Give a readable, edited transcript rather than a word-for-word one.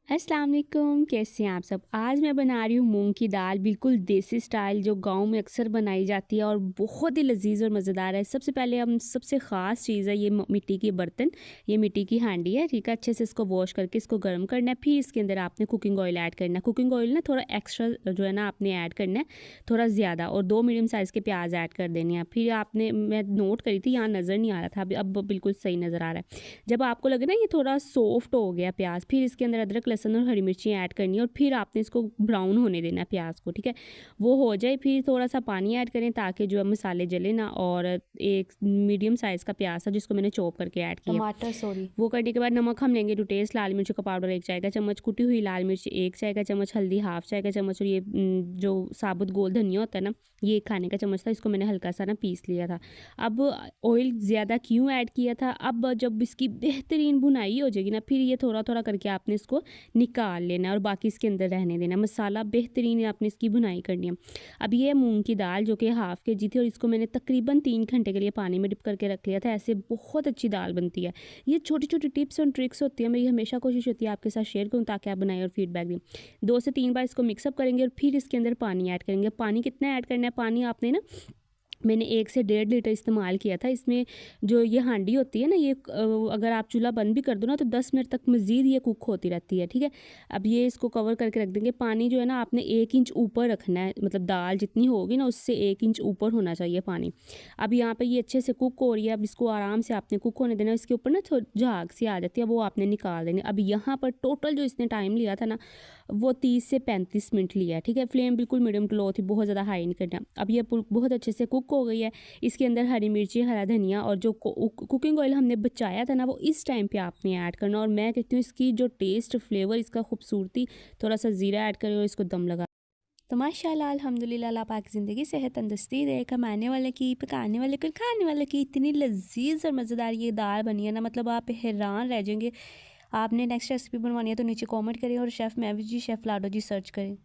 अस्सलाम वालेकुम, कैसे हैं आप सब। आज मैं बना रही हूँ मूंग की दाल, बिल्कुल देसी स्टाइल जो गांव में अक्सर बनाई जाती है और बहुत ही लजीज और मज़ेदार है। सबसे पहले हम सबसे ख़ास चीज़ है ये मिट्टी के बर्तन, ये मिट्टी की हांडी है, ठीक है। अच्छे से इसको वॉश करके इसको गर्म करना है। फिर इसके अंदर आपने कुकिंग ऑयल ऐड करना है। कुकिंग ऑयल ना थोड़ा एक्स्ट्रा जो है ना आपने ऐड करना है, थोड़ा ज़्यादा, और 2 मीडियम साइज़ के प्याज ऐड कर देने हैं। फिर आपने, मैं नोट करी थी, यहाँ नज़र नहीं आ रहा था, अब बिल्कुल सही नज़र आ रहा है। जब आपको लगे ना ये थोड़ा सॉफ्ट हो गया प्याज, फिर इसके अंदर अदरक लहसुन और हरी मिर्ची ऐड करनी है और फिर आपने इसको ब्राउन होने देना है प्याज को, ठीक है। वो हो जाए फिर थोड़ा सा पानी ऐड करें ताकि जो है मसाले जले ना। और एक मीडियम साइज़ का प्याज था जिसको मैंने चॉप करके ऐड किया। टमाटर सॉरी। वो करने के बाद नमक हम लेंगे टू टेस्ट, लाल मिर्च का पाउडर 1 चाय का चम्मच, कुटी हुई लाल मिर्च 1 चाय का चम्च, हल्दी हाफ चाय का चम्मच, और ये जो साबुत गोल धनिया होता है ना, ये 1 खाने का चम्मच था, इसको मैंने हल्का सा ना पीस लिया था। अब ऑयल ज़्यादा क्यों ऐड किया था, अब जब इसकी बेहतरीन भुनाई हो जाएगी ना, फिर ये थोड़ा थोड़ा करके आपने इसको निकाल लेना है और बाकी इसके अंदर रहने देना। मसाला बेहतरीन आपने इसकी भुनाई करनी है। अब ये मूंग की दाल जो कि हाफ़ केजी थी और इसको मैंने तकरीबन 3 घंटे के लिए पानी में डिप करके रख लिया था। ऐसे बहुत अच्छी दाल बनती है। ये छोटी-छोटी टिप्स और ट्रिक्स होती है, मेरी हमेशा कोशिश होती है आपके साथ शेयर करूँ ताकि आप बनाएँ और फीडबैक दें। 2 से 3 बार इसको मिक्सअप करेंगे और फिर इसके अंदर पानी ऐड करेंगे। पानी कितना ऐड करना है, पानी आपने ना, मैंने 1 से 1.5 लीटर इस्तेमाल किया था। इसमें जो ये हांडी होती है ना, ये अगर आप चूल्हा बंद भी कर दो ना तो 10 मिनट तक मज़ीद ये कुक होती रहती है, ठीक है। अब ये इसको कवर करके रख देंगे। पानी जो है ना आपने 1 इंच ऊपर रखना है, मतलब दाल जितनी होगी ना उससे 1 इंच ऊपर होना चाहिए पानी। अब यहाँ पे ये अच्छे से कुक हो रही है। अब इसको आराम से आपने कुक होने देना। इसके ऊपर ना झाग सी आ जाती है, वो आपने निकाल देनी। अब यहाँ पर टोटल जो इसने टाइम लिया था ना, वो 30 से 35 मिनट लिया है, ठीक है। फ्लेम बिल्कुल मीडियम टू लो थी, बहुत ज़्यादा हाई नहीं करना। अब ये बहुत अच्छे से कुक हो गई है। इसके अंदर हरी मिर्ची, हरा धनिया और जो कुकिंग ऑयल हमने बचाया था ना, वो इस टाइम पे आपने ऐड करना। और मैं कहती हूँ इसकी जो टेस्ट, फ्लेवर, इसका खूबसूरती, थोड़ा सा ज़ीरा ऐड करें और इसको दम लगा। तो माशाल्लाह अल्हम्दुलिल्लाह, अल्लाह पाक ज़िंदगी सेहत तंदुरुस्ती दे। कमाने वाले की, पकाने वाले को, खाने वाले की, इतनी लजीज और मज़ेदार ये दाल बनी है ना, मतलब आप हैरान रह जाएंगे। आपने नेक्स्ट रेसिपी बनवानी है तो नीचे कमेंट करें और शेफ़ महवी जी, शेफ़ लाडो जी सर्च करें।